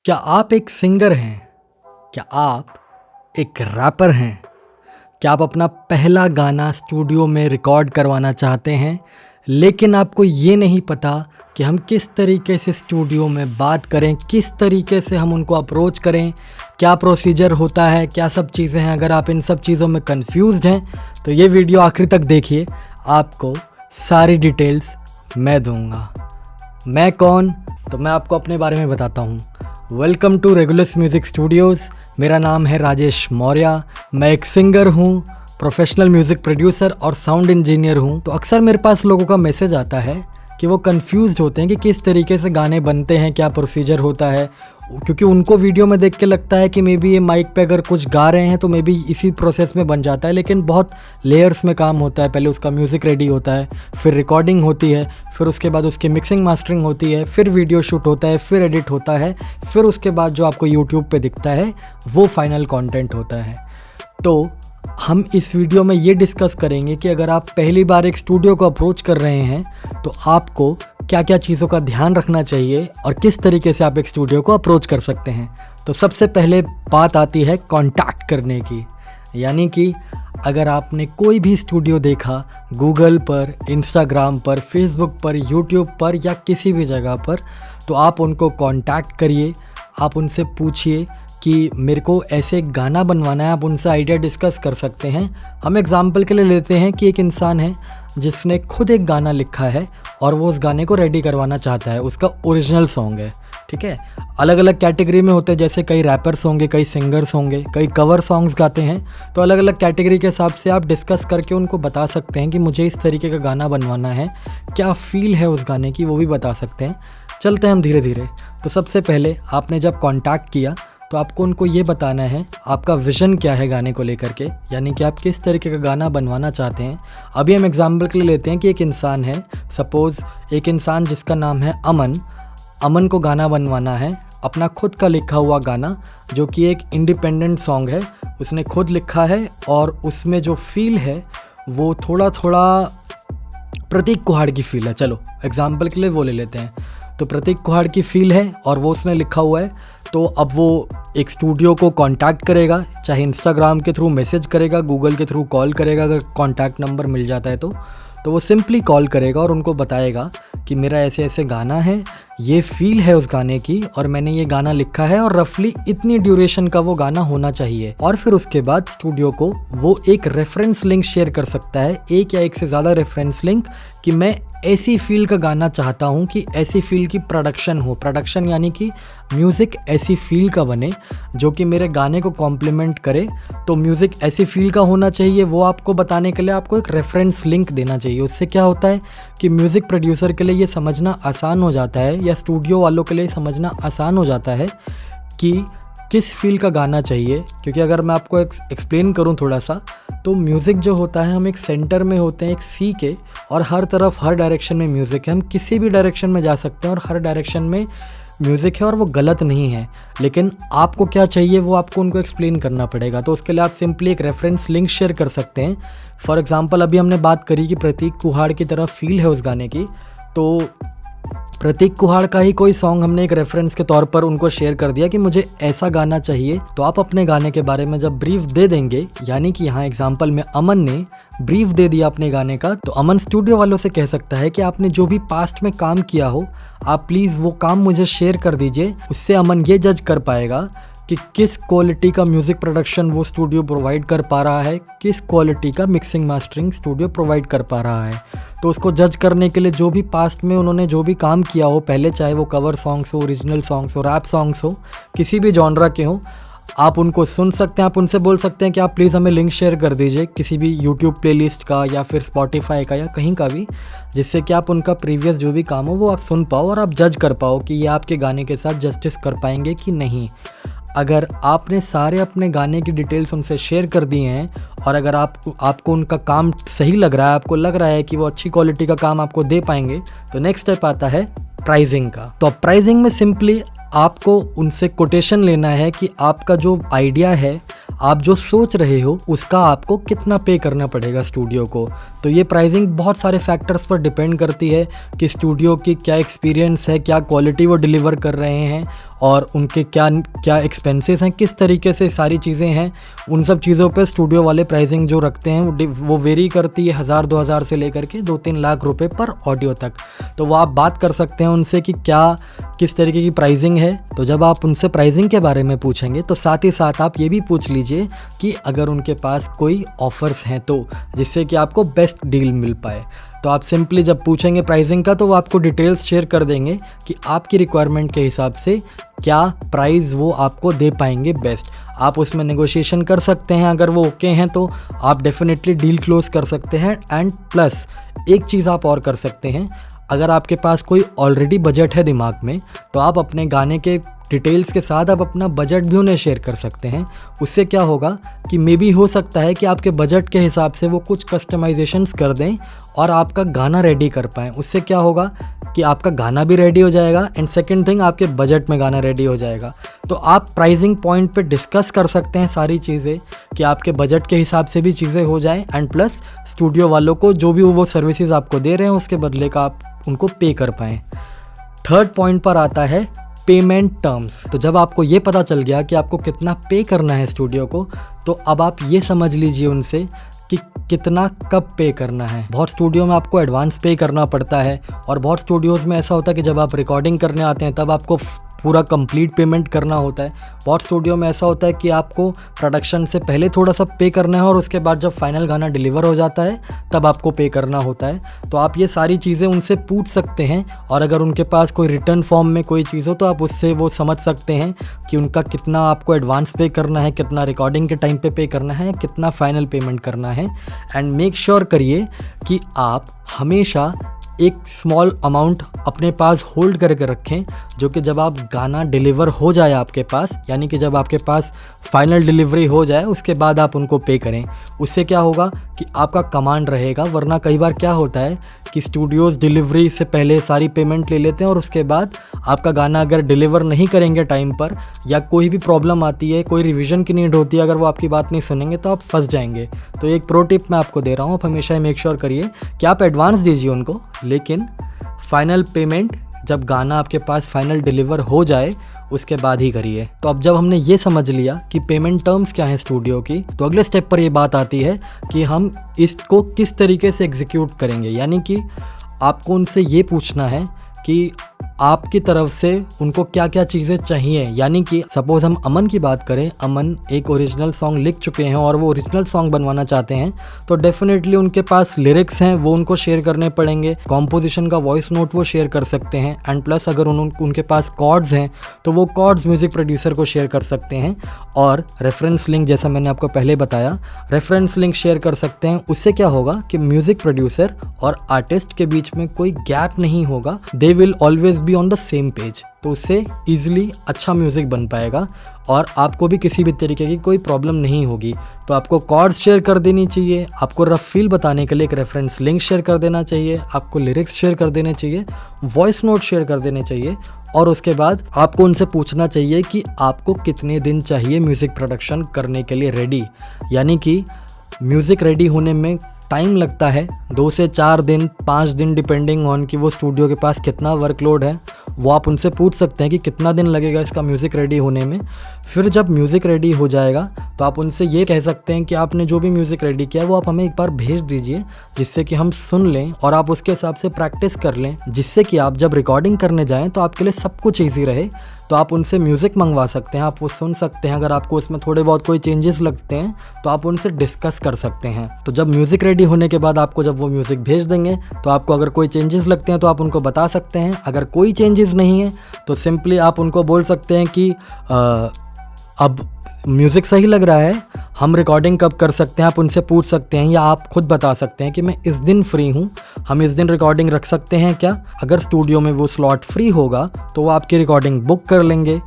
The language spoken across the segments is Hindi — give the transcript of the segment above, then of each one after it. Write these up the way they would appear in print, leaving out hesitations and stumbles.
क्या आप एक सिंगर हैं? क्या आप एक रैपर हैं? क्या आप अपना पहला गाना स्टूडियो में रिकॉर्ड करवाना चाहते हैं, लेकिन आपको ये नहीं पता कि हम किस तरीके से स्टूडियो में बात करें, किस तरीके से हम उनको अप्रोच करें, क्या प्रोसीजर होता है, क्या सब चीज़ें हैं? अगर आप इन सब चीज़ों में कन्फ्यूज़्ड हैं, तो ये वीडियो आखिर तक देखिए, आपको सारी डिटेल्स मैं दूँगा। मैं कौन? तो मैं आपको अपने बारे में बताता हूँ। Welcome to Regulus music studios. मेरा नाम है राजेश मौर्य। मैं एक सिंगर हूँ, प्रोफेशनल म्यूज़िक प्रोड्यूसर और साउंड इंजीनियर हूँ। तो अक्सर मेरे पास लोगों का मैसेज आता है कि वो कंफ्यूज्ड होते हैं कि किस तरीके से गाने बनते हैं, क्या प्रोसीजर होता है, क्योंकि उनको वीडियो में देख के लगता है कि मे बी ये माइक पे अगर कुछ गा रहे हैं तो मे बी इसी प्रोसेस में बन जाता है, लेकिन बहुत लेयर्स में काम होता है। पहले उसका म्यूज़िक रेडी होता है, फिर रिकॉर्डिंग होती है, फिर उसके बाद उसकी मिक्सिंग मास्टरिंग होती है, फिर वीडियो शूट होता है, फिर एडिट होता है, फिर उसके बाद जो आपको यूट्यूब पे दिखता है वो फाइनल कंटेंट होता है। तो हम इस वीडियो में ये डिस्कस करेंगे कि अगर आप पहली बार एक स्टूडियो को अप्रोच कर रहे हैं तो आपको क्या क्या चीज़ों का ध्यान रखना चाहिए और किस तरीके से आप एक स्टूडियो को अप्रोच कर सकते हैं। तो सबसे पहले बात आती है कॉन्टैक्ट करने की, यानी कि अगर आपने कोई भी स्टूडियो देखा गूगल पर, इंस्टाग्राम पर, फेसबुक पर, यूट्यूब पर या किसी भी जगह पर, तो आप उनको कॉन्टैक्ट करिए। आप उनसे पूछिए कि मेरे को ऐसे एक गाना बनवाना है, आप उनसे आइडिया डिस्कस कर सकते हैं। हम एग्जांपल के लिए लेते हैं कि एक इंसान है जिसने खुद एक गाना लिखा है और वो उस गाने को रेडी करवाना चाहता है, उसका ओरिजिनल सॉन्ग है, ठीक है। अलग अलग कैटेगरी में होते हैं, जैसे कई रैपर्स होंगे, कई सिंगर्स होंगे, कई कवर सॉन्ग्स गाते हैं। तो अलग अलग कैटेगरी के हिसाब से आप डिस्कस करके उनको बता सकते हैं कि मुझे इस तरीके का गाना बनवाना है, क्या फ़ील है उस गाने की, वो भी बता सकते हैं। चलते हैं हम धीरे धीरे। तो सबसे पहले आपने जब कॉन्टैक्ट किया तो आपको उनको ये बताना है आपका विज़न क्या है गाने को लेकर के, यानी कि आप किस तरीके का गाना बनवाना चाहते हैं। अभी हम एग्जांपल के लिए लेते हैं कि एक इंसान है, सपोज़ एक इंसान जिसका नाम है अमन को गाना बनवाना है, अपना खुद का लिखा हुआ गाना, जो कि एक इंडिपेंडेंट सॉन्ग है, उसने खुद लिखा है और उसमें जो फील है वो थोड़ा थोड़ा प्रतीक कुहाड़ की फ़ील है। चलो एग्जाम्पल के लिए वो ले लेते हैं। तो प्रतीक कुहाड़ की फ़ील है और वो उसने लिखा हुआ है। तो अब वो एक स्टूडियो को कांटेक्ट करेगा, चाहे इंस्टाग्राम के थ्रू मैसेज करेगा, गूगल के थ्रू कॉल करेगा, अगर कांटेक्ट नंबर मिल जाता है तो वो सिंपली कॉल करेगा और उनको बताएगा कि मेरा ऐसे ऐसे गाना है, ये फ़ील है उस गाने की और मैंने ये गाना लिखा है और रफली इतनी ड्यूरेशन का वो गाना होना चाहिए। और फिर उसके बाद स्टूडियो को वो एक रेफरेंस लिंक शेयर कर सकता है, एक या एक से ज़्यादा रेफरेंस लिंक, कि मैं ऐसी फील का गाना चाहता हूँ कि ऐसी फील की प्रोडक्शन हो। प्रोडक्शन यानी कि म्यूज़िक ऐसी फील का बने जो कि मेरे गाने को कॉम्प्लीमेंट करे। तो म्यूज़िक ऐसी फील का होना चाहिए, वो आपको बताने के लिए आपको एक रेफरेंस लिंक देना चाहिए। उससे क्या होता है कि म्यूज़िक प्रोड्यूसर के लिए ये समझना आसान हो जाता है, या स्टूडियो वालों के लिए समझना आसान हो जाता है कि किस फील का गाना चाहिए। क्योंकि अगर मैं आपको एक्सप्लेन करूं थोड़ा सा, तो म्यूज़िक जो होता है, हम एक सेंटर में होते हैं, एक सी के, और हर तरफ हर डायरेक्शन में म्यूज़िक है। हम किसी भी डायरेक्शन में जा सकते हैं और हर डायरेक्शन में म्यूज़िक है और वो गलत नहीं है, लेकिन आपको क्या चाहिए वो आपको उनको एक्सप्लेन करना पड़ेगा। तो उसके लिए आप सिंपली एक रेफरेंस लिंक शेयर कर सकते हैं। फॉर एग्ज़ाम्पल अभी हमने बात करी कि प्रतीक कुहाड़ की तरह फील है उस गाने की, तो प्रतीक कुहाड़ का ही कोई सॉन्ग हमने एक रेफरेंस के तौर पर उनको शेयर कर दिया कि मुझे ऐसा गाना चाहिए। तो आप अपने गाने के बारे में जब ब्रीफ दे देंगे, यानी कि यहाँ एग्जांपल में अमन ने ब्रीफ दे दिया अपने गाने का, तो अमन स्टूडियो वालों से कह सकता है कि आपने जो भी पास्ट में काम किया हो, आप प्लीज़ वो काम मुझे शेयर कर दीजिए। उससे अमन ये जज कर पाएगा कि किस क्वालिटी का म्यूज़िक प्रोडक्शन वो स्टूडियो प्रोवाइड कर पा रहा है, किस क्वालिटी का मिक्सिंग मास्टरिंग स्टूडियो प्रोवाइड कर पा रहा है। तो उसको जज करने के लिए जो भी पास्ट में उन्होंने जो भी काम किया हो पहले, चाहे वो कवर सॉन्ग्स हो, ओरिजिनल सॉन्ग्स हो, रैप सॉन्ग्स हो, किसी भी जॉनरा के हो, आप उनको सुन सकते हैं। आप उनसे बोल सकते हैं कि आप प्लीज़ हमें लिंक शेयर कर दीजिए किसी भी यूट्यूब प्लेलिस्ट का या फिर स्पॉटिफाई का या कहीं का भी, जिससे कि आप उनका प्रीवियस जो भी काम हो वो आप सुन पाओ और आप जज कर पाओ कि ये आपके गाने के साथ जस्टिस कर पाएंगे कि नहीं। अगर आपने सारे अपने गाने की डिटेल्स उनसे शेयर कर दिए हैं और अगर आपको उनका काम सही लग रहा है, आपको लग रहा है कि वो अच्छी क्वालिटी का काम आपको दे पाएंगे, तो नेक्स्ट स्टेप आता है प्राइसिंग का। तो प्राइसिंग में सिंपली आपको उनसे कोटेशन लेना है कि आपका जो आइडिया है, आप जो सोच रहे हो, उसका आपको कितना पे करना पड़ेगा स्टूडियो को। तो ये प्राइसिंग बहुत सारे फैक्टर्स पर डिपेंड करती है कि स्टूडियो की क्या एक्सपीरियंस है, क्या क्वालिटी वो डिलीवर कर रहे हैं और उनके क्या क्या एक्सपेंसेस हैं, किस तरीके से सारी चीज़ें हैं, उन सब चीज़ों पे स्टूडियो वाले प्राइसिंग जो रखते हैं वो वेरी करती है 1000-2000 से लेकर के 2-3 लाख रुपए पर ऑडियो तक। तो वो आप बात कर सकते हैं उनसे कि क्या किस तरीके की प्राइसिंग है। तो जब आप उनसे प्राइसिंग के बारे में पूछेंगे तो साथ ही साथ आप ये भी पूछ लीजिए कि अगर उनके पास कोई ऑफ़र्स हैं तो, जिससे कि आपको बेस्ट डील मिल पाए। तो आप सिंपली जब पूछेंगे प्राइसिंग का तो वो आपको डिटेल्स शेयर कर देंगे कि आपकी रिक्वायरमेंट के हिसाब से क्या प्राइस वो आपको दे पाएंगे बेस्ट। आप उसमें नेगोशिएशन कर सकते हैं, अगर वो ओके हैं तो आप डेफिनेटली डील क्लोज कर सकते हैं। एंड प्लस एक चीज़ आप और कर सकते हैं, अगर आपके पास कोई ऑलरेडी बजट है दिमाग में तो आप अपने गाने के डिटेल्स के साथ आप अपना बजट भी उन्हें शेयर कर सकते हैं। उससे क्या होगा कि मे बी हो सकता है कि आपके बजट के हिसाब से वो कुछ कस्टमाइजेशंस कर दें और आपका गाना रेडी कर पाएँ। उससे क्या होगा कि आपका गाना भी रेडी हो जाएगा एंड सेकंड थिंग आपके बजट में गाना रेडी हो जाएगा। तो आप प्राइसिंग पॉइंट पे डिस्कस कर सकते हैं सारी चीज़ें कि आपके बजट के हिसाब से भी चीज़ें हो जाएं एंड प्लस स्टूडियो वालों को जो भी वो सर्विसेज आपको दे रहे हैं उसके बदले का आप उनको पे कर पाएँ। थर्ड पॉइंट पर आता है पेमेंट टर्म्स। तो जब आपको ये पता चल गया कि आपको कितना पे करना है स्टूडियो को, तो अब आप ये समझ लीजिए उनसे कि कितना कब पे करना है। बहुत स्टूडियो में आपको एडवांस पे करना पड़ता है और बहुत स्टूडियोज़ में ऐसा होता है कि जब आप रिकॉर्डिंग करने आते हैं तब आपको पूरा कंप्लीट पेमेंट करना होता है। बहुत स्टूडियो में ऐसा होता है कि आपको प्रोडक्शन से पहले थोड़ा सा पे करना है और उसके बाद जब फाइनल गाना डिलीवर हो जाता है तब आपको पे करना होता है। तो आप ये सारी चीज़ें उनसे पूछ सकते हैं और अगर उनके पास कोई रिटर्न फॉर्म में कोई चीज़ हो तो आप उससे वो समझ सकते हैं कि उनका कितना आपको एडवांस पे करना है, कितना रिकॉर्डिंग के टाइम पे करना है, कितना फाइनल पेमेंट करना है। एंड मेक श्योर करिए कि आप हमेशा एक स्मॉल अमाउंट अपने पास होल्ड करके रखें, जो कि जब आप गाना डिलीवर हो जाए आपके पास, यानी कि जब आपके पास फाइनल डिलीवरी हो जाए उसके बाद आप उनको पे करें। उससे क्या होगा कि आपका कमांड रहेगा। वरना कई बार क्या होता है कि स्टूडियोज़ डिलीवरी से पहले सारी पेमेंट ले लेते हैं और उसके बाद आपका गाना अगर डिलीवर नहीं करेंगे टाइम पर या कोई भी प्रॉब्लम आती है, कोई रिवीजन की नीड होती है, अगर वो आपकी बात नहीं सुनेंगे तो आप फंस जाएंगे। तो एक प्रो टिप मैं आपको दे रहा हूँ, आप हमेशा मेक श्योर करिए कि आप एडवांस दीजिए उनको, लेकिन फाइनल पेमेंट जब गाना आपके पास फाइनल डिलीवर हो जाए उसके बाद ही करिए। तो अब जब हमने ये समझ लिया कि पेमेंट टर्म्स क्या है स्टूडियो की, तो अगले स्टेप पर ये बात आती है कि हम इसको किस तरीके से एग्जीक्यूट करेंगे। यानी कि आपको उनसे ये पूछना है कि आपकी तरफ से उनको क्या क्या चीज़ें चाहिए। यानी कि सपोज़ हम अमन की बात करें, अमन एक ओरिजिनल सॉन्ग लिख चुके हैं और वो ओरिजिनल सॉन्ग बनवाना चाहते हैं, तो डेफिनेटली उनके पास लिरिक्स हैं वो उनको शेयर करने पड़ेंगे, कॉम्पोजिशन का वॉइस नोट वो शेयर कर सकते हैं एंड प्लस अगर उनके पास कॉर्ड्स हैं तो वो कॉर्ड्स म्यूज़िक प्रोड्यूसर को शेयर कर सकते हैं और रेफरेंस लिंक, जैसा मैंने आपको पहले बताया, रेफरेंस लिंक शेयर कर सकते हैं। उससे क्या होगा कि म्यूज़िक प्रोड्यूसर और आर्टिस्ट के बीच में कोई गैप नहीं होगा, they will always be on the same page. तो उससे ईजिली अच्छा म्यूज़िक बन पाएगा और आपको भी किसी भी तरीके की कोई प्रॉब्लम नहीं होगी। तो आपको कॉर्ड्स शेयर कर देनी चाहिए, आपको रफ फील बताने के लिए एक रेफरेंस लिंक शेयर कर देना चाहिए, आपको लिरिक्स शेयर कर देने चाहिए, वॉइस नोट शेयर कर देने चाहिए और उसके बाद आपको उनसे पूछना चाहिए कि आपको कितने दिन चाहिए म्यूज़िक प्रोडक्शन करने के लिए रेडी। यानी कि म्यूज़िक रेडी होने में टाइम लगता है 2 से 4 दिन, 5 दिन, डिपेंडिंग ऑन कि वो स्टूडियो के पास कितना वर्कलोड है। वो आप उनसे पूछ सकते हैं कि कितना दिन लगेगा इसका म्यूज़िक रेडी होने में। फिर जब म्यूज़िक रेडी हो जाएगा तो आप उनसे ये कह सकते हैं कि आपने जो भी म्यूज़िक रेडी किया वो आप हमें एक बार भेज दीजिए, जिससे कि हम सुन लें और आप उसके हिसाब से प्रैक्टिस कर लें, जिससे कि आप जब रिकॉर्डिंग करने जाएँ तो आपके लिए सब कुछ ईजी रहे। तो आप उनसे म्यूज़िक मंगवा सकते हैं, आप वो सुन सकते हैं। अगर आपको उसमें थोड़े बहुत कोई चेंजेस लगते हैं तो आप उनसे डिस्कस कर सकते हैं। तो जब म्यूज़िक रेडी होने के बाद आपको जब वो म्यूज़िक भेज देंगे तो आपको अगर कोई चेंजेस लगते हैं तो आप उनको बता सकते हैं। अगर कोई चेंजेस नहीं है तो सिंपली आप उनको बोल सकते हैं कि अब म्यूज़िक सही लग रहा है, हम रिकॉर्डिंग कब कर सकते हैं, आप उनसे पूछ सकते हैं या आप खुद बता सकते हैं कि मैं इस दिन फ्री हूँ, हम इस दिन रिकॉर्डिंग रख सकते हैं क्या। अगर स्टूडियो में वो स्लॉट फ्री होगा तो वो आपकी रिकॉर्डिंग बुक कर लेंगे।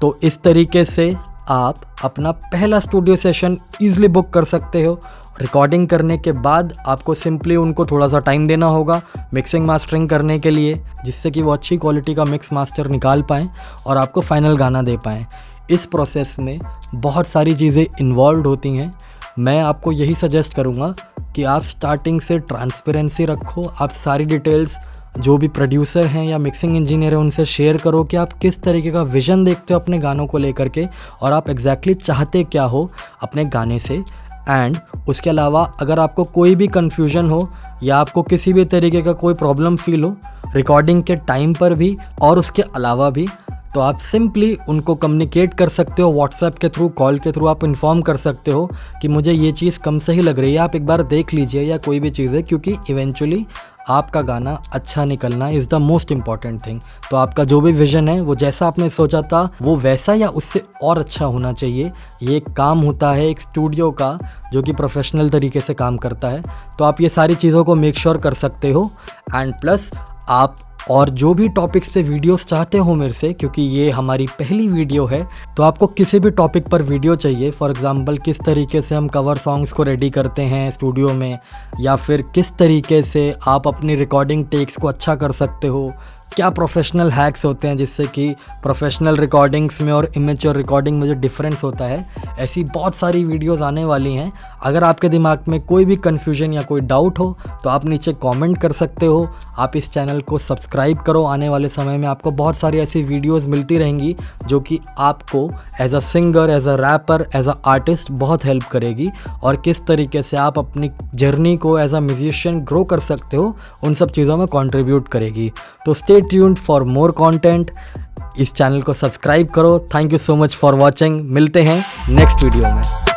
तो इस तरीके से आप अपना पहला स्टूडियो सेशन ईजिली बुक कर सकते हो। रिकॉर्डिंग करने के बाद आपको सिंपली उनको थोड़ा सा टाइम देना होगा मिक्सिंग मास्टरिंग करने के लिए, जिससे कि वो अच्छी क्वालिटी का मिक्स मास्टर निकाल पाएँ और आपको फाइनल गाना दे पाएँ। इस प्रोसेस में बहुत सारी चीज़ें इन्वॉल्व होती हैं। मैं आपको यही सजेस्ट करूँगा कि आप स्टार्टिंग से ट्रांसपेरेंसी रखो, आप सारी डिटेल्स जो भी प्रोड्यूसर हैं या मिक्सिंग इंजीनियर हैं उनसे शेयर करो कि आप किस तरीके का विज़न देखते हो अपने गानों को लेकर के, और आप एग्जैक्टली चाहते क्या हो अपने गाने से। एंड उसके अलावा अगर आपको कोई भी कन्फ्यूजन हो या आपको किसी भी तरीके का कोई प्रॉब्लम फील हो रिकॉर्डिंग के टाइम पर भी और उसके अलावा भी, तो आप सिंपली उनको कम्युनिकेट कर सकते हो व्हाट्सएप के थ्रू, कॉल के थ्रू आप इन्फॉर्म कर सकते हो कि मुझे ये चीज़ कम सही लग रही है, आप एक बार देख लीजिए या कोई भी चीज़ है, क्योंकि इवेंचुअली आपका गाना अच्छा निकलना is the most important thing. तो आपका जो भी विज़न है वो जैसा आपने सोचा था वो वैसा या उससे और अच्छा होना चाहिए। ये एक काम होता है एक स्टूडियो का जो कि प्रोफेशनल तरीके से काम करता है। तो आप ये सारी चीज़ों को मेक श्योर कर सकते हो। एंड प्लस आप और जो भी टॉपिक्स पे वीडियोस चाहते हो मेरे से, क्योंकि ये हमारी पहली वीडियो है, तो आपको किसी भी टॉपिक पर वीडियो चाहिए, फॉर एग्जांपल किस तरीके से हम कवर सॉन्ग्स को रेडी करते हैं स्टूडियो में, या फिर किस तरीके से आप अपनी रिकॉर्डिंग टेक्स को अच्छा कर सकते हो, क्या प्रोफेशनल हैक्स होते हैं जिससे कि प्रोफेशनल रिकॉर्डिंग्स में और इमेच्योर रिकॉर्डिंग में जो डिफरेंस होता है, ऐसी बहुत सारी वीडियोस आने वाली हैं। अगर आपके दिमाग में कोई भी कन्फ्यूजन या कोई डाउट हो तो आप नीचे कमेंट कर सकते हो। आप इस चैनल को सब्सक्राइब करो, आने वाले समय में आपको बहुत सारी ऐसी वीडियोस मिलती रहेंगी जो कि आपको as a singer, as a rapper, as a artist बहुत हेल्प करेगी, और किस तरीके से आप अपनी जर्नी को एज अ म्यूजिशियन ग्रो कर सकते हो उन सब चीज़ों में कंट्रीब्यूट करेगी। तो stay tuned for more content. इस चैनल को सब्सक्राइब करो। Thank you so much for watching. मिलते हैं नेक्स्ट वीडियो में।